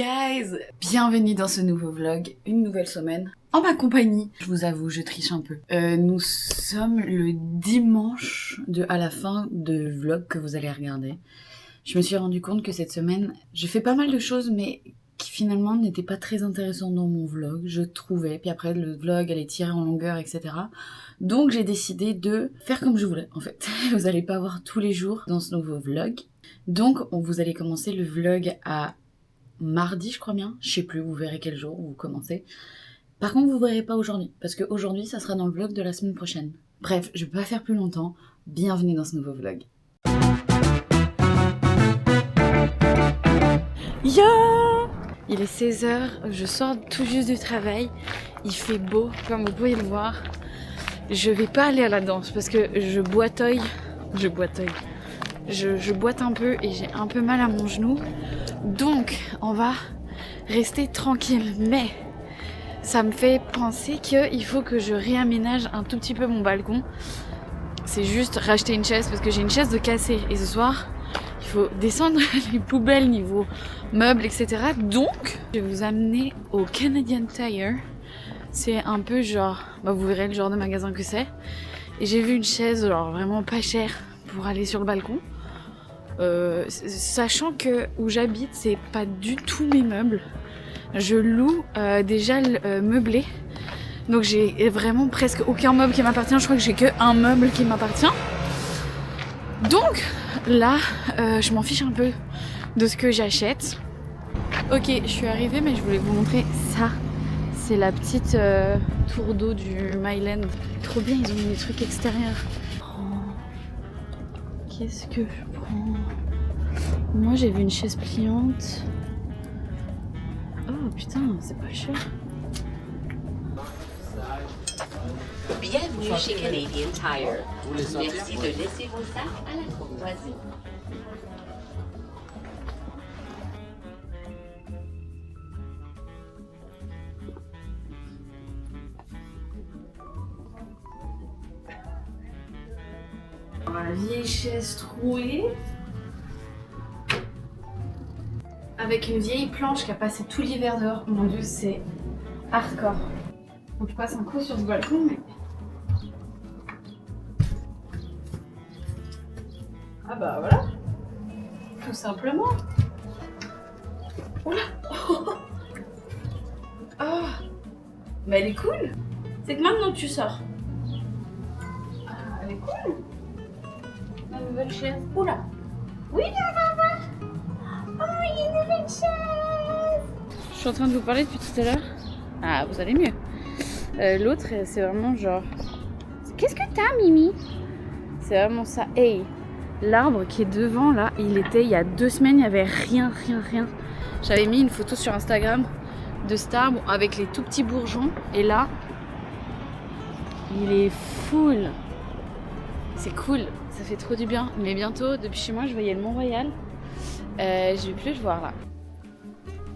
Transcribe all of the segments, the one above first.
guys! Bienvenue dans ce nouveau vlog, une nouvelle semaine en ma compagnie. Je vous avoue, je triche un peu. Nous sommes le dimanche à la fin de vlog que vous allez regarder. Je me suis rendu compte que cette semaine, j'ai fait pas mal de choses, mais qui finalement n'étaient pas très intéressantes dans mon vlog, je trouvais. Puis après, le vlog allait tirer en longueur, etc. Donc j'ai décidé de faire comme je voulais, en fait. Vous allez pas voir tous les jours dans ce nouveau vlog. Donc vous allez commencer le vlog à mardi, je crois bien. Je sais plus, vous verrez quel jour vous commencez. Par contre, vous verrez pas aujourd'hui, parce qu'aujourd'hui, ça sera dans le vlog de la semaine prochaine. Bref, je vais pas faire plus longtemps. Bienvenue dans ce nouveau vlog. Yo! Il est 16h, je sors tout juste du travail. Il fait beau, comme vous pouvez le voir. Je vais pas aller à la danse, parce que je boite un peu et j'ai un peu mal à mon genou. Donc, on va rester tranquille. Mais ça me fait penser qu'il faut que je réaménage un tout petit peu mon balcon. C'est juste racheter une chaise parce que j'ai une chaise de cassée. Et ce soir, il faut descendre les poubelles niveau meubles, etc. Donc, je vais vous amener au Canadian Tire. C'est un peu genre, vous verrez le genre de magasin que c'est. Et j'ai vu une chaise genre vraiment pas chère pour aller sur le balcon. Sachant que où j'habite, c'est pas du tout mes meubles. Je loue déjà meublé. Donc j'ai vraiment presque aucun meuble qui m'appartient. Je crois que j'ai que un meuble qui m'appartient. Donc là, je m'en fiche un peu de ce que j'achète. Ok, je suis arrivée, mais je voulais vous montrer ça. C'est la petite tour d'eau du Myland. Trop bien, ils ont mis des trucs extérieurs. Qu'est-ce que je prends? Moi j'ai vu une chaise pliante. Oh putain, c'est pas cher. Bienvenue chez Canadian Tire. Merci de laisser vos sacs à la courtoisie. La vieille chaise trouée. Avec une vieille planche qui a passé tout l'hiver dehors. Mon dieu, c'est hardcore. Faut que je passe un coup sur ce balcon, mais... Ah bah voilà. Tout simplement. Oula. Oh. Mais elle est cool. C'est que maintenant tu sors. Ah, elle est cool. La nouvelle chaise. Oula. Oui, oh, il y a une nouvelle chaise. Je suis en train de vous parler depuis tout à l'heure. Ah, vous allez mieux. L'autre, c'est vraiment genre... Qu'est-ce que t'as, Mimi? C'est vraiment ça. Hey, l'arbre qui est devant, là, il y a 2 semaines, il n'y avait rien. J'avais mis une photo sur Instagram de cet arbre avec les tout petits bourgeons. Et là, il est full. C'est cool, ça fait trop du bien. Mais bientôt, depuis chez moi, je voyais le Mont-Royal. Je vais plus le voir là.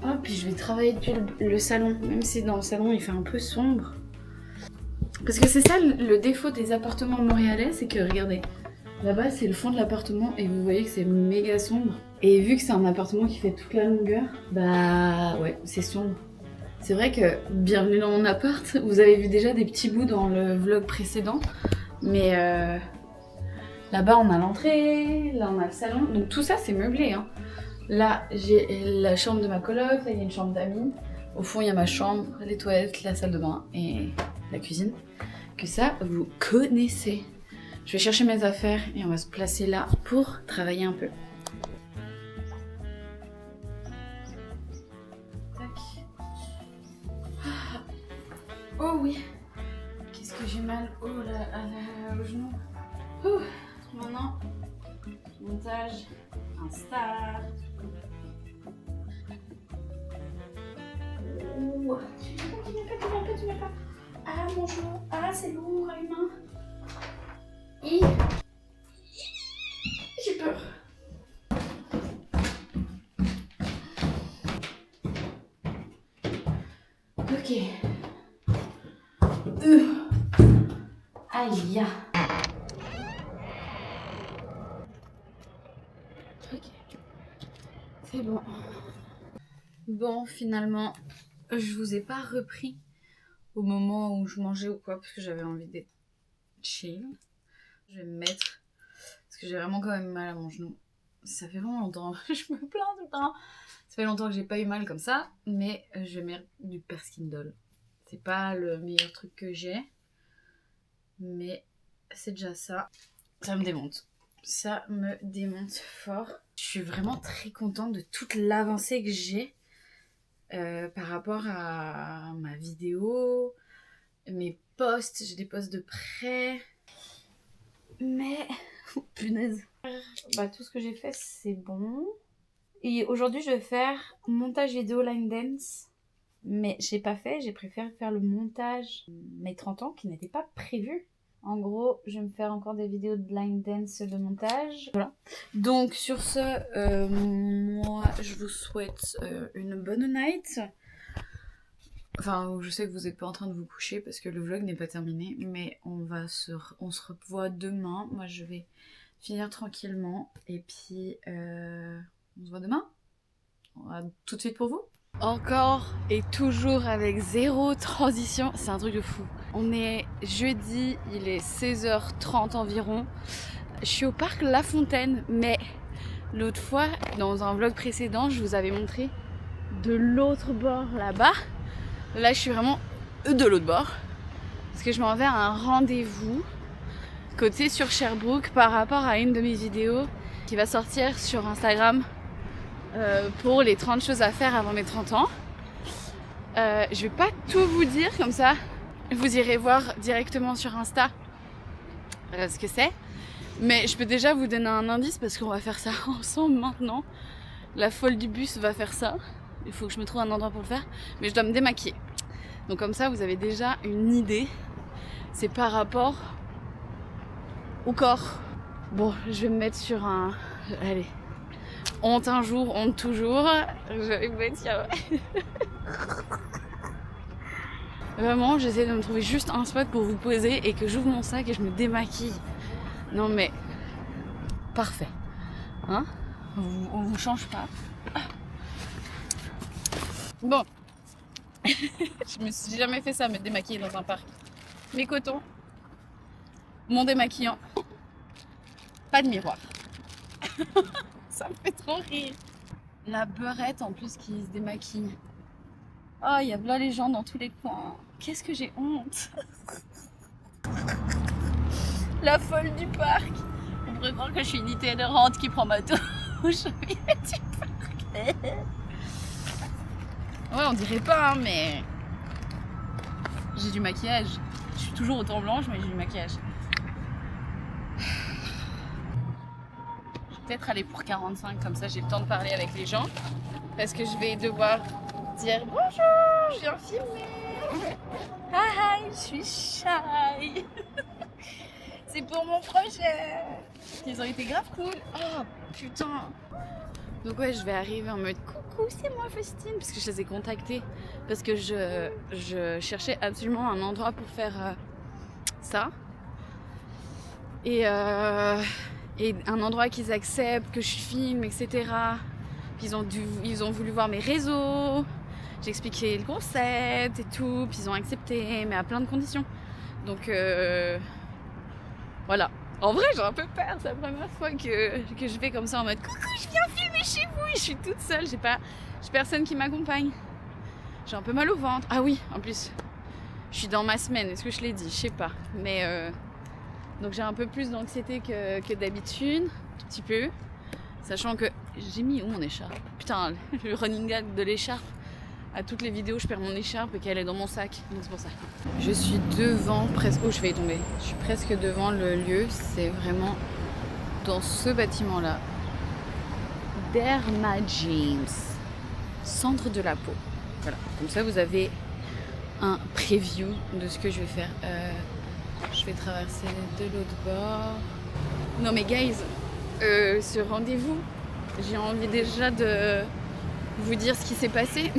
Oh, puis je vais travailler depuis le salon, même si dans le salon il fait un peu sombre. Parce que c'est ça le défaut des appartements montréalais, c'est que regardez, là-bas c'est le fond de l'appartement et vous voyez que c'est méga sombre. Et vu que c'est un appartement qui fait toute la longueur, bah ouais, c'est sombre. C'est vrai que bienvenue dans mon appart, vous avez vu déjà des petits bouts dans le vlog précédent, mais là-bas on a l'entrée, là on a le salon, donc tout ça c'est meublé hein. Là, j'ai la chambre de ma coloc, là il y a une chambre d'amis. Au fond, il y a ma chambre, les toilettes, la salle de bain et la cuisine. Que ça, vous connaissez. Je vais chercher mes affaires et on va se placer là pour travailler un peu. Tac. Oh oui. Qu'est-ce que j'ai mal au genou. Maintenant, montage, Insta. Ouh. Tu mets pas. Ah mon genou, ah c'est lourd à une main. Et j'ai peur. Ok. Aïe. Ok. C'est bon. Bon, finalement, je vous ai pas repris au moment où je mangeais ou quoi, parce que j'avais envie d'être chill. Je vais me mettre, parce que j'ai vraiment quand même mal à mon genou. Ça fait vraiment longtemps, je me plains tout le temps. Ça fait longtemps que j'ai pas eu mal comme ça, mais je vais mettre du Perskindol. C'est pas le meilleur truc que j'ai, mais c'est déjà ça. Ça me démonte. Ça me démonte fort. Je suis vraiment très contente de toute l'avancée que j'ai par rapport à ma vidéo, mes posts. J'ai des posts de près. Mais, oh, punaise. Bah, tout ce que j'ai fait, c'est bon. Et aujourd'hui, je vais faire montage vidéo line dance. Mais j'ai pas fait, j'ai préféré faire le montage mes 30 ans qui n'était pas prévu. En gros, je vais me faire encore des vidéos de line dance de montage. Voilà. Donc sur ce, moi je vous souhaite une bonne night. Enfin, je sais que vous n'êtes pas en train de vous coucher parce que le vlog n'est pas terminé, mais on se revoit demain. Moi je vais finir tranquillement et puis on se voit demain. On va tout de suite pour vous. Encore et toujours avec zéro transition, c'est un truc de fou. On est jeudi, il est 16h30 environ. Je suis au parc La Fontaine, mais l'autre fois, dans un vlog précédent, je vous avais montré de l'autre bord là-bas. Là, je suis vraiment de l'autre bord, parce que je m'en vais à un rendez-vous côté sur Sherbrooke par rapport à une de mes vidéos qui va sortir sur Instagram. Pour les 30 choses à faire avant mes 30 ans. Je vais pas tout vous dire comme ça. Vous irez voir directement sur Insta ce que c'est. Mais je peux déjà vous donner un indice parce qu'on va faire ça ensemble maintenant. La folle du bus va faire ça. Il faut que je me trouve un endroit pour le faire. Mais je dois me démaquiller. Donc comme ça, vous avez déjà une idée. C'est par rapport au corps. Bon, je vais me mettre sur un... Allez. Honte un jour, honte toujours. Je vais me mettre Vraiment, j'essaie de me trouver juste un spot pour vous poser et que j'ouvre mon sac et je me démaquille. Non mais... Parfait. Hein? On vous change pas. Bon. J'ai jamais fait ça, me démaquiller dans un parc. Mes cotons. Mon démaquillant. Pas de miroir. Ça me fait trop rire. La beurette en plus qui se démaquille. Oh, il y a là les gens dans tous les coins. Qu'est-ce que j'ai honte. La folle du parc. On pourrait croire que je suis une itinérante qui prend ma douche au milieu du parc. Ouais, on dirait pas, hein, mais j'ai du maquillage. Je suis toujours autant blanche, mais j'ai du maquillage. Peut-être aller pour 45, comme ça j'ai le temps de parler avec les gens. Parce que je vais devoir dire bonjour, je viens filmer. Hi, je suis shy. C'est pour mon projet. Ils ont été grave cool. Oh putain. Donc ouais, je vais arriver en mode coucou, c'est moi Faustine. Parce que je les ai contactés. Parce que je cherchais absolument un endroit pour faire ça. Et un endroit qu'ils acceptent, que je filme, etc. Puis ils ont voulu voir mes réseaux, j'ai expliqué le concept et tout, puis ils ont accepté, mais à plein de conditions. Donc voilà. En vrai, j'ai un peu peur, c'est la première fois que je vais comme ça en mode coucou, je viens filmer chez vous, et je suis toute seule, j'ai personne qui m'accompagne. J'ai un peu mal au ventre. Ah oui, en plus, je suis dans ma semaine, est-ce que je l'ai dit? Je sais pas, mais donc j'ai un peu plus d'anxiété que d'habitude, un tout petit peu. Sachant que j'ai mis où mon écharpe? Putain, le running gag de l'écharpe. À toutes les vidéos, je perds mon écharpe et qu'elle est dans mon sac. Donc c'est pour ça. Je suis devant, presque... Oh, je vais y tomber. Je suis presque devant le lieu. C'est vraiment dans ce bâtiment-là. Derma James. Centre de la peau. Voilà. Comme ça, vous avez un preview de ce que je vais faire. Je vais traverser de l'autre bord. Non mais guys, ce rendez-vous, j'ai envie déjà de vous dire ce qui s'est passé.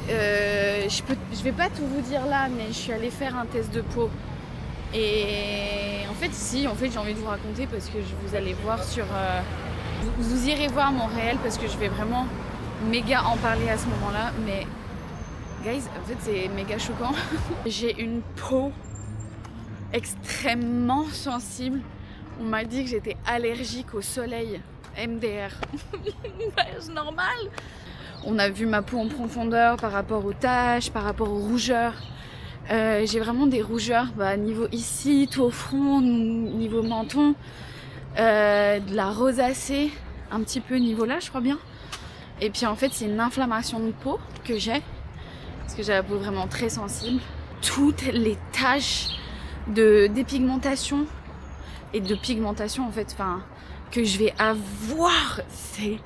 Je vais pas tout vous dire là, mais je suis allée faire un test de peau. Et en fait, j'ai envie de vous raconter parce que vous allez voir sur... vous irez voir mon réel parce que je vais vraiment méga en parler à ce moment-là, mais guys, en fait c'est méga choquant. J'ai une peau extrêmement sensible. On m'a dit que j'étais allergique au soleil. MDR. C'est normal. On a vu ma peau en profondeur par rapport aux taches, par rapport aux rougeurs. J'ai vraiment des rougeurs, niveau ici, tout au front, niveau menton, de la rosacée, un petit peu niveau là, je crois bien. Et puis en fait, c'est une inflammation de peau que j'ai, parce que j'ai la peau vraiment très sensible. Toutes les taches de dépigmentation et de pigmentation en fait, que je vais avoir, c'est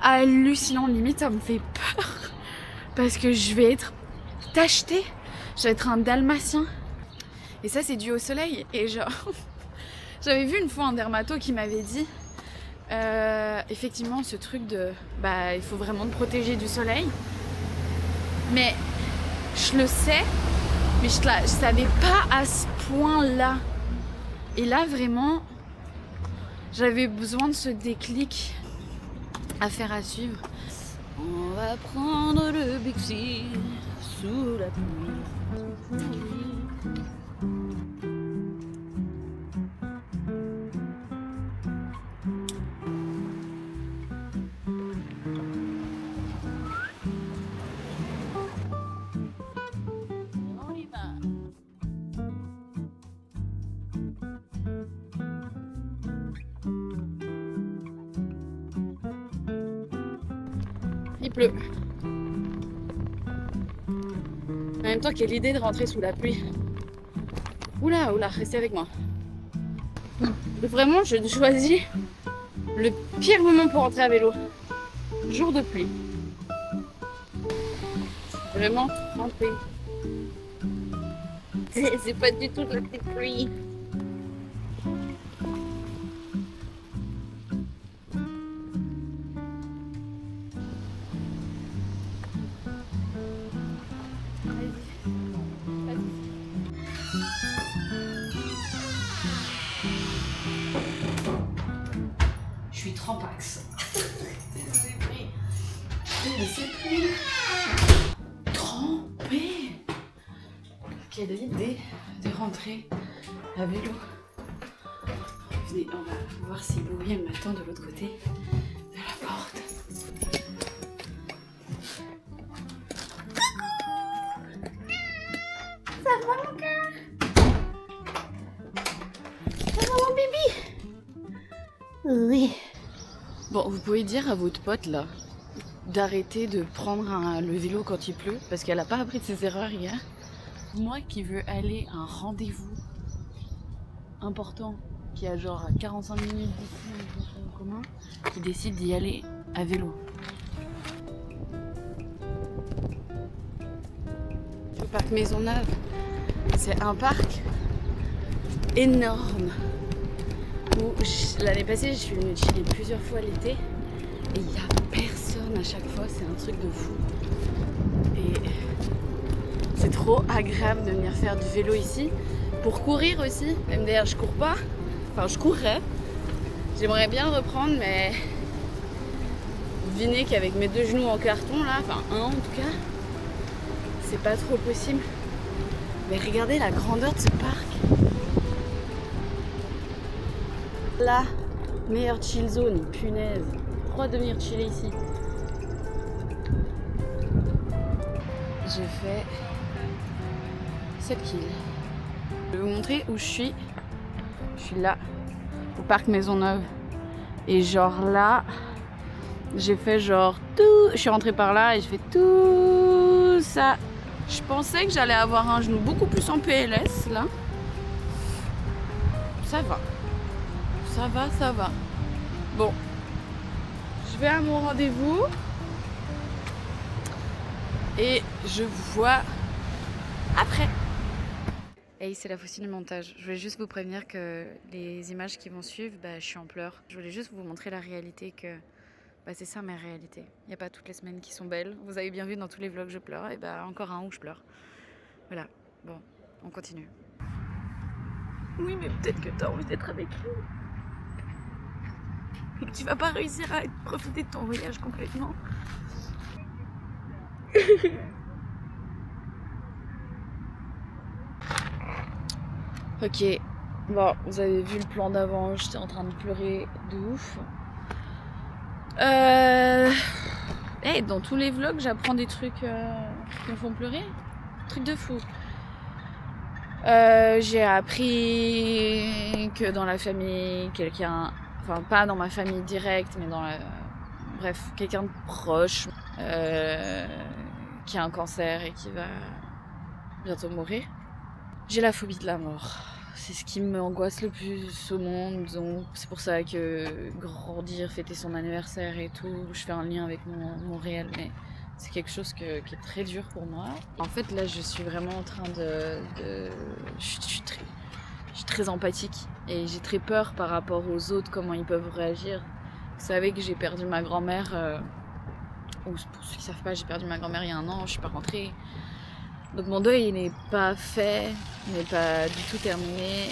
hallucinant, limite ça me fait peur, parce que je vais être tachetée. Je vais être un dalmatien. Et ça, c'est dû au soleil. Et genre, j'avais vu une fois un dermato qui m'avait dit effectivement, ce truc de il faut vraiment te protéger du soleil. Mais je le sais, mais je savais pas à ce point-là. Et là, vraiment, j'avais besoin de ce déclic à faire à suivre. On va prendre le Bixi sous la pluie. Il pleut. En même temps, quelle idée de rentrer sous la pluie. Oula, restez avec moi. Vraiment, je choisis le pire moment pour rentrer à vélo. Jour de pluie. Vraiment trempé. C'est pas du tout de la petite pluie. Je suis trempax. C'est plus trempé. Quelle idée de rentrer à vélo. Venez, on va voir si Louis m'attend de l'autre côté de la porte. Ça va mon cœur? Ça va mon bébé? Oui. Bon, vous pouvez dire à votre pote là d'arrêter de prendre le vélo quand il pleut parce qu'elle a pas appris de ses erreurs hier. Moi qui veux aller à un rendez-vous important qui a genre 45 minutes d'ici en commun, qui décide d'y aller à vélo. Le parc Maisonneuve, c'est un parc énorme où l'année passée je suis venue chiller plusieurs fois l'été et il n'y a personne à chaque fois, c'est un truc de fou. Et c'est trop agréable de venir faire du vélo ici. Pour courir aussi, même d'ailleurs je cours pas, enfin je courrais. J'aimerais bien reprendre mais devinez qu'avec mes deux genoux en carton là, enfin un en tout cas, c'est pas trop possible. Mais regardez la grandeur de ce parc. La meilleure chill zone, punaise. Pourquoi de venir chiller ici? Je fais 7 kills. Je vais vous montrer où je suis. Je suis là, au parc Maisonneuve. Et genre là, j'ai fait genre tout. Je suis rentrée par là et je fais tout ça. Je pensais que j'allais avoir un genou beaucoup plus en PLS là. Ça va. Ça va, ça va. Bon. Je vais à mon rendez-vous. Et je vous vois après. Hey, c'est la Faucine du montage. Je voulais juste vous prévenir que les images qui vont suivre, je suis en pleurs. Je voulais juste vous montrer la réalité que c'est ça ma réalité. Il n'y a pas toutes les semaines qui sont belles. Vous avez bien vu dans tous les vlogs je pleure. Et encore un où je pleure. Voilà. Bon, on continue. Oui, mais peut-être que t'as envie d'être avec lui. et que tu vas pas réussir à profiter de ton voyage complètement. Ok, bon, vous avez vu le plan d'avant, j'étais en train de pleurer de ouf. Hey, dans tous les vlogs, j'apprends des trucs qui me font pleurer. Truc de fou. J'ai appris que dans la famille, quelqu'un, enfin pas dans ma famille directe, mais dans la, bref, quelqu'un de proche qui a un cancer et qui va bientôt mourir. J'ai la phobie de la mort. C'est ce qui m'angoisse le plus au monde, donc c'est pour ça que grandir, fêter son anniversaire et tout, je fais un lien avec mon réel, mais c'est quelque chose qui est très dur pour moi. En fait, là, je suis vraiment en train je suis très empathique et j'ai très peur par rapport aux autres, comment ils peuvent réagir. Vous savez que j'ai perdu ma grand-mère, ou pour ceux qui ne savent pas, j'ai perdu ma grand-mère il y a 1 an, je suis pas rentrée. Donc mon deuil il n'est pas fait, il n'est pas du tout terminé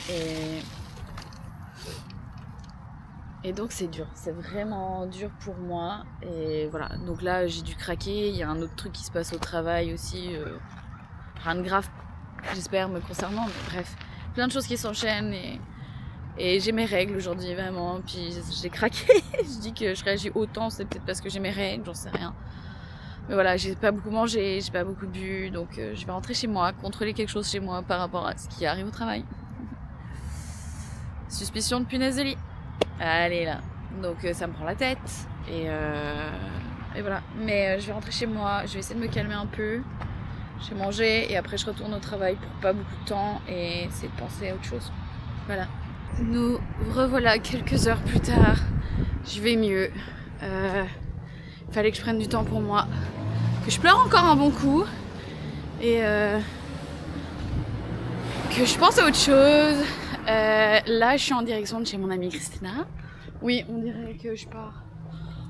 et donc c'est dur, c'est vraiment dur pour moi et voilà. Donc là j'ai dû craquer, il y a un autre truc qui se passe au travail aussi, rien de grave j'espère me concernant, mais bref, plein de choses qui s'enchaînent et j'ai mes règles aujourd'hui vraiment, puis j'ai craqué, je dis que je réagis autant, c'est peut-être parce que j'ai mes règles, j'en sais rien. Mais voilà, j'ai pas beaucoup mangé, j'ai pas beaucoup bu, donc je vais rentrer chez moi, contrôler quelque chose chez moi par rapport à ce qui arrive au travail. Suspicion de punaise de lit. Allez là. Donc ça me prend la tête et voilà. Mais je vais rentrer chez moi, je vais essayer de me calmer un peu. Je vais manger et après je retourne au travail pour pas beaucoup de temps et essayer de penser à autre chose. Voilà. Nous revoilà quelques heures plus tard. Je vais mieux. Fallait que je prenne du temps pour moi. Que je pleure encore un bon coup. Et que je pense à autre chose. Là, je suis en direction de chez mon amie Christina. Oui, on dirait que je pars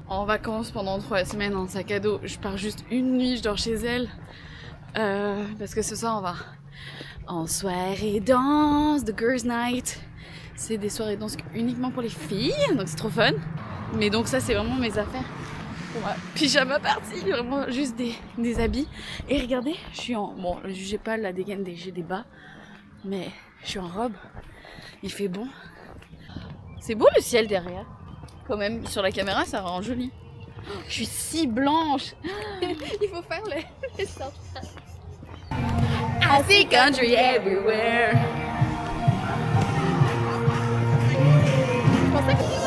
en vacances pendant 3 semaines en sac à dos. Je pars juste 1 nuit, je dors chez elle. Parce que ce soir, on va en soirée danse, The Girls Night. C'est des soirées danse uniquement pour les filles, donc c'est trop fun. Mais donc ça, c'est vraiment mes affaires. Pour ma pyjama party, vraiment juste des habits. Et regardez, je suis en... Bon, ne jugez pas la dégaine, j'ai des bas. Mais je suis en robe. Il fait bon. C'est beau le ciel derrière. Quand même, sur la caméra, ça rend joli. Je suis si blanche. Il faut faire les sortes. I see country everywhere. Je pensais que...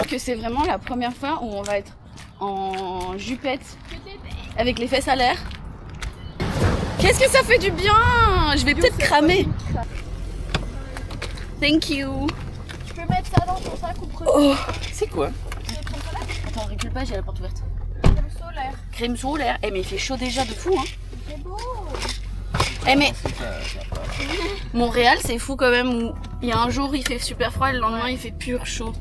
Que c'est vraiment la première fois où on va être en jupette avec les fesses à l'air. Qu'est-ce que ça fait du bien! Je vais peut-être cramer. Thank you. Tu peux mettre ça dans ton sac ou prendre. Oh, c'est quoi? Attends, recule pas, j'ai la porte ouverte. Crème solaire. Crème solaire. Eh mais il fait chaud déjà de fou hein. C'est beau. Eh mais Montréal c'est fou quand même où il y a un jour il fait super froid et le lendemain il fait pur chaud.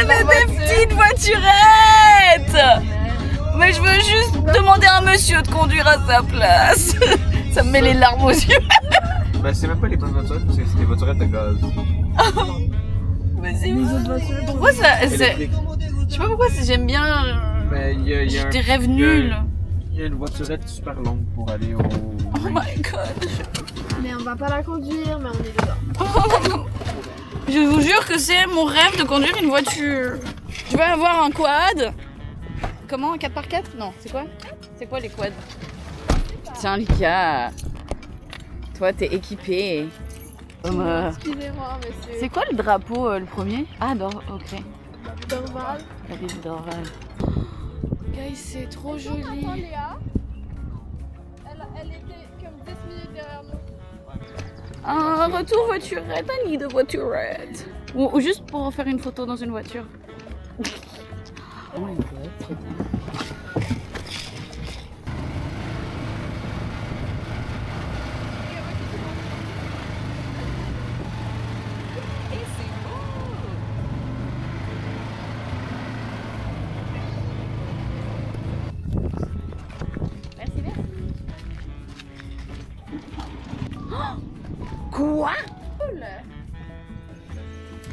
mais des petites voiturettes. Mais je veux juste demander à un monsieur de conduire à sa place. Ça me met les larmes aux yeux. Ben, c'est même pas les bonnes voitures, c'est des voiturettes de gaz. Mais c'est pourquoi ça Électriques. je sais pas pourquoi j'aime bien Ben, il y a des rêves nuls. Il y a une voiturette super longue pour aller au... Oh my god. Mais on va pas la conduire, mais on est dedans. Je vous jure que c'est mon rêve de conduire une voiture. Je veux avoir un quad. Comment, un 4x4? Non, c'est quoi? C'est quoi les quads? Tiens Lucas, toi t'es équipé. Excusez-moi, monsieur. C'est quoi le drapeau le premier? Ah ok. Dorval. La ville d'Orval. Guys, c'est trop joli. Attends, Léa. Elle était comme 10 minutes derrière nous. Un retour voiturette, un lit de voiturette. Ou juste pour faire une photo dans une voiture. Oh my god, trop bien. Quoi?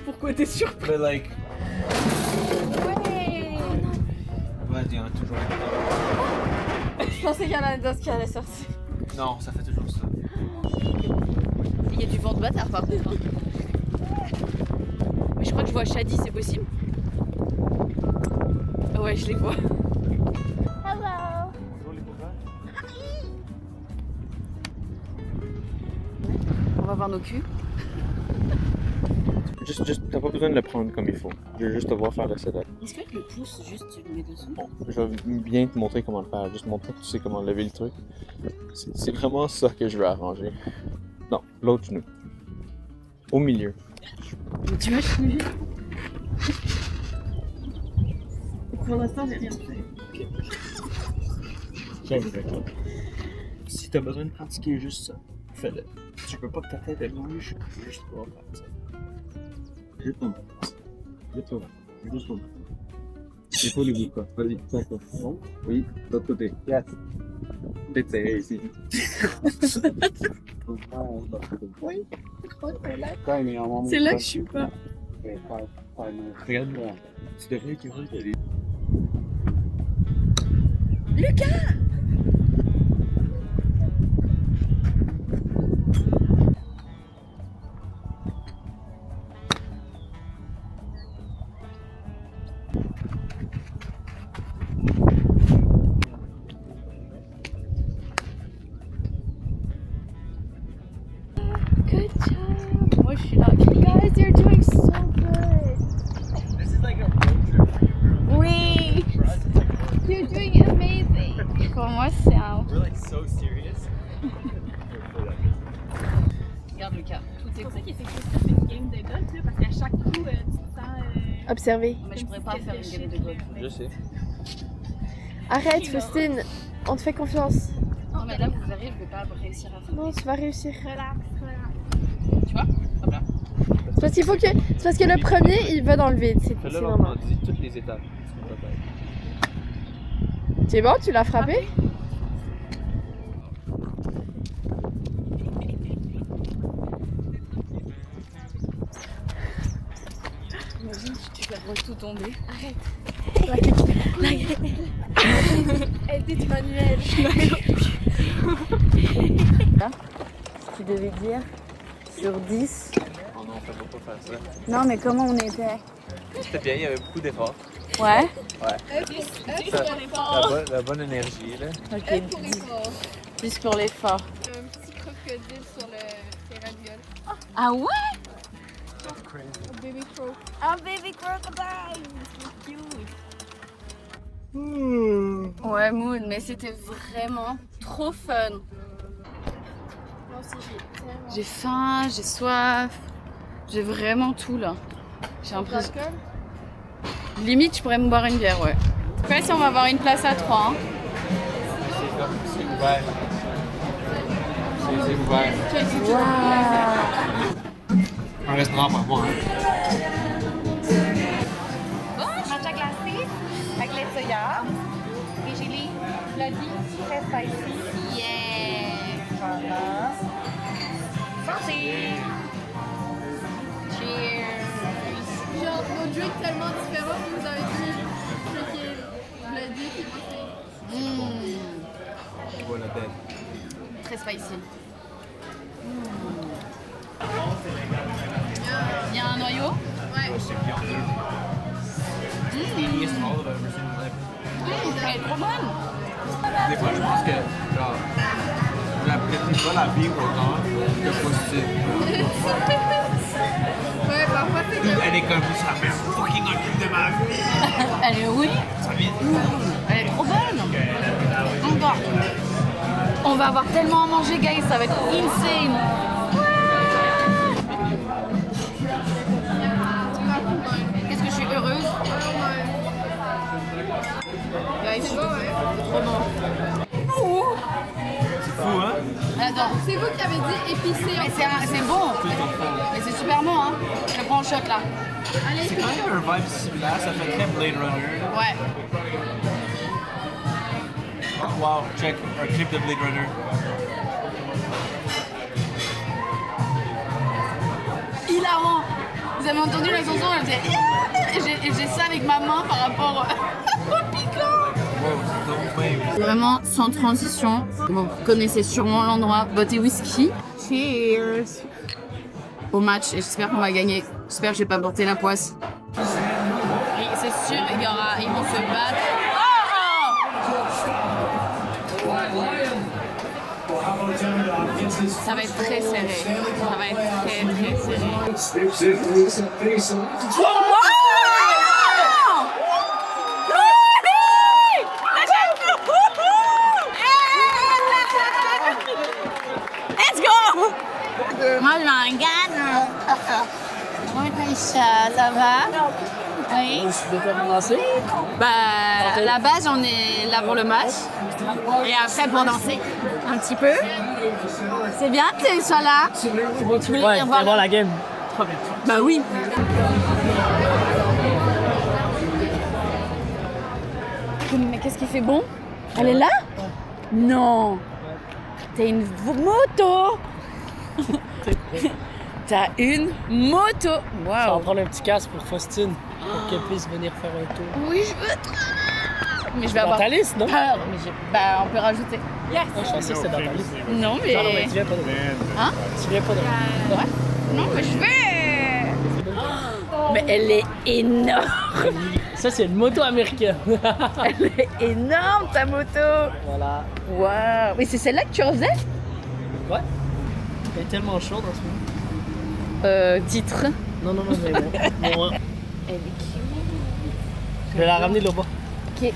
Pourquoi t'es surpris? Mais like... Ouais. Vas-y, on a toujours... Je pensais qu'il y en avait d'autres qui allaient sortir. Non, ça fait toujours ça. Il y a du vent de bâtard par contre. Hein. Mais je crois que je vois Shadi, c'est possible? Ouais, je les vois. Hello. On va voir nos culs. Juste, t'as pas besoin de le prendre comme il faut. Je veux juste te voir faire le setup. Est-ce que le pouce, juste tu le mets dessous? Bon, je vais bien te montrer comment le faire. Juste montrer que tu sais comment lever le truc. C'est vraiment ça que je veux arranger. Non, l'autre genou. Au milieu. Tu m'as changé. Pour l'instant, j'ai rien fait. Si t'as besoin de pratiquer juste ça, fais-le. Tu peux pas que ta tête elle bouge, juste pour faire ça. Juste ton bras. Juste ton bras. Juste ton bras. Épaule les bouts, quoi. Vas-y, fais ça. Bon? Oui, de l'autre côté. Yes. Peut-être serré ici. Oui. C'est là que je suis pas. Regarde-moi. Tu devrais être heureux d'aller. Lucas! Good job! Moi je suis là. Guys, you're doing so good. This is like a road trip. Oui! For us, it's like a road trip. You're doing amazing. Pour moi c'est un. We're like so serious. Regarde Lucas, tout est C'est pour ça qu'il fait que c'est une game de golf, là, parce qu'à chaque coup, tu te sens. Observez. Mais je pourrais pas faire une game de golf. Je sais. Arrête, Faustine. On te fait confiance. Non mais là vous verrez, je vais pas réussir à faire. Non, tu vas réussir. Relax, relax. Tu vois? Hop là. C'est parce qu'il faut que. C'est parce que le premier, il va dans le vide. C'est Fais-le normal. lentement, dis toutes les étapes. C'est bon, tu l'as frappé? Imagine si tu fais tout tomber. Edith Manuel. Tu devais dire sur 10. Oh non, on peut pas faire ça. Non mais comment on était? C'était bien, il y avait beaucoup d'efforts. Ouais. La bonne énergie, là. Ok. 10 pour l'effort. Un petit crocodile sur le terrain de golf. Ah ouais? Un baby croc. Un baby crocodile. C'est cute. Ouais Moon, mais c'était vraiment trop fun. Moi aussi, J'ai faim, j'ai soif, j'ai vraiment tout là. J'ai l'impression. Limite, je pourrais me boire une bière, ouais. En tout cas, si on va avoir une place à 3. Hein. C'est ouvert. C'est ouvert. Waouh! Un restaurant par mois, hein. raclette soya. Vigili. Bloody, très spicy. Yeah. Voilà. Santé. Cheers. Genre, nos drinks tellement différents que vous avez dit. Celui qui est bloody, puis moi c'est... Voilà, belle. Très spicy. Il y a un noyau. Ouais. Steamiest olive I've ever seen in my life. Elle est trop bonne. Des fois, je pense que, genre, j'apprécie pas la vie autant que positive. Ouais, parfois c'est que... Elle est comme ça, fait fucking un truc de ma vie. Elle est oui. Ça vient. Elle est trop bonne. Encore. On va avoir tellement à manger, guys. Ça va être insane. Qu'est-ce que je suis heureuse. Guys, C'est beau, ouais. trop bon. C'est fou, hein? J'adore. C'est vous qui avez dit épicé. Mais c'est bon. Mais c'est super bon, hein. Je prends le shot là. Allez, C'est quand même un vibe similaire, ça fait très Blade Runner. Ouais. Oh, wow, check, un clip de Blade Runner. Hilarant. Vous avez entendu la chanson, elle faisait et j'ai ça avec ma main par rapport au piquant. Wow, don't wave. Vraiment sans transition. Bon, vous connaissez sûrement l'endroit Botte Whisky. Cheers. Au match et j'espère qu'on va gagner. J'espère que j'ai pas porté la poisse. Et c'est sûr, ils vont se battre. Ça va être très serré. Ça va être très serré. Let's go! Oh my god! Oui, ça va? Oui. Tu veux commencer? Bah, la base, on est là pour le match. Et après, pour danser. Un petit peu. C'est bien que tu sois là. Tu voulais Ouais, venir voir la game. Bah oui. Mais qu'est-ce qui fait bon? Elle est là? Non. T'as une moto. T'as une moto. On va Waouh. prendre un petit casque pour Faustine, pour qu'elle puisse venir faire un tour. Oui, je veux trop. Mais je vais Dans avoir ta liste, non? peur. Mais bah, on peut rajouter. Ah, je pensais que c'était dans ta liste. Non, mais. Non, mais tu viens pas de Hein? Tu viens pas de Ouais. Non, mais je vais. Mais elle est énorme. Ça, c'est une moto américaine. Elle est énorme, ta moto. Voilà. Waouh. Mais c'est celle-là que tu refaisais? Ouais. Elle est tellement chaude en ce moment. Titre. Non, mais bon. Bon, hein. Elle est cute. Je vais la ramener là-bas. Ok.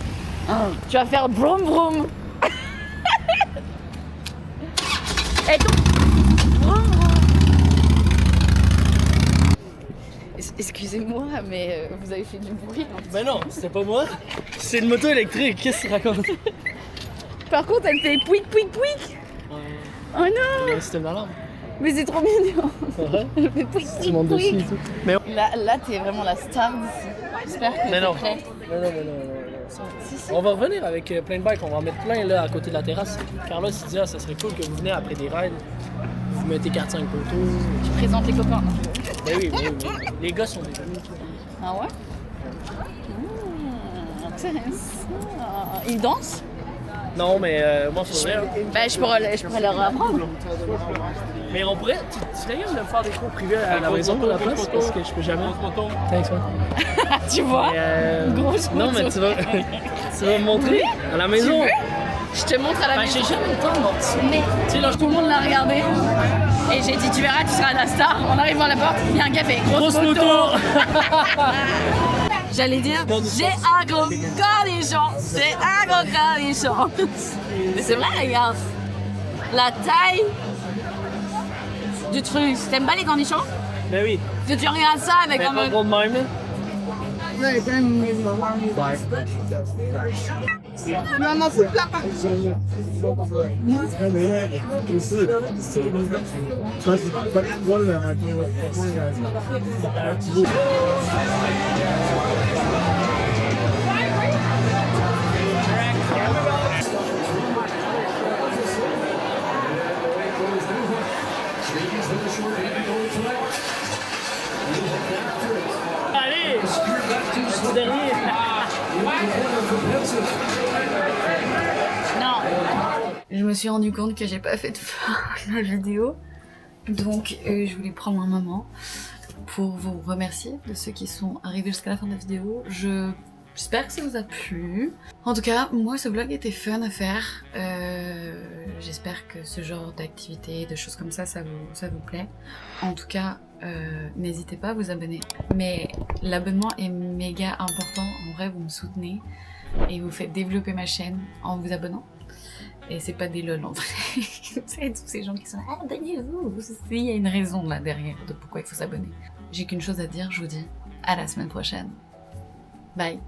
Oh, tu vas faire vroom vroom. Et donc, vroom vroom. Excusez-moi, mais vous avez fait du bruit. Ben non, c'était pas moi. C'est une moto électrique. Qu'est-ce que tu racontes? Par contre, elle fait pouic pouic pouic. Oh non. C'était une alarme. Mais c'est trop mignon. Ouais. Elle fait pouic Tu montes pouic dessus et pouic. tout. Mais Là, t'es vraiment la star d'ici. J'espère que Mais t'es non. prêt. non. Si, si. On va revenir avec plein de bikes, on va en mettre plein là à côté de la terrasse. Carlos il dit ça serait cool que vous venez après des rides, vous mettez 4-5 poteaux. Tu présentes les copains. Ben oui. Les gars sont des amis. Ah ouais? Intéressant. Ils dansent? Non mais moi faudrait. Ben, je pourrais leur apprendre. Mais on pourrait. Tu serais game de me faire des cours privés à la maison pour la place parce que je peux jamais. Thanks man. Tu vois? Mais, Grosse non mais moto. tu vas me montrer à la maison. Je te montre à la Ben, maison. j'ai jamais le temps de mentir. Mais Tu sais là je tout le monde l'a regardé. Et j'ai dit, tu verras, tu seras la star. En arrivant à la porte, il y a un café. grosse moto. J'allais dire, j'ai un gros cornichon. J'ai un gros cornichon. Mais c'est vrai, regarde. La taille du truc. T'aimes pas les cornichons? Ben oui. Que tu regardes ça avec Mais un pas gros de même là. me suis rendu compte que j'ai pas fait de fin à la vidéo. Donc je voulais prendre un moment pour vous remercier de ceux qui sont arrivés jusqu'à la fin de la vidéo. J'espère que ça vous a plu. En tout cas, moi ce vlog était fun à faire. J'espère que ce genre d'activité, de choses comme ça vous plaît. En tout cas, n'hésitez pas à vous abonner. Mais l'abonnement est méga important. En vrai, vous me soutenez et vous faites développer ma chaîne en vous abonnant. Et c'est pas des lol en vrai. Vous savez, tous ces gens qui sont là, abonnez-vous. Il y a une raison là derrière de pourquoi il faut s'abonner. J'ai qu'une chose à dire, je vous dis à la semaine prochaine. Bye.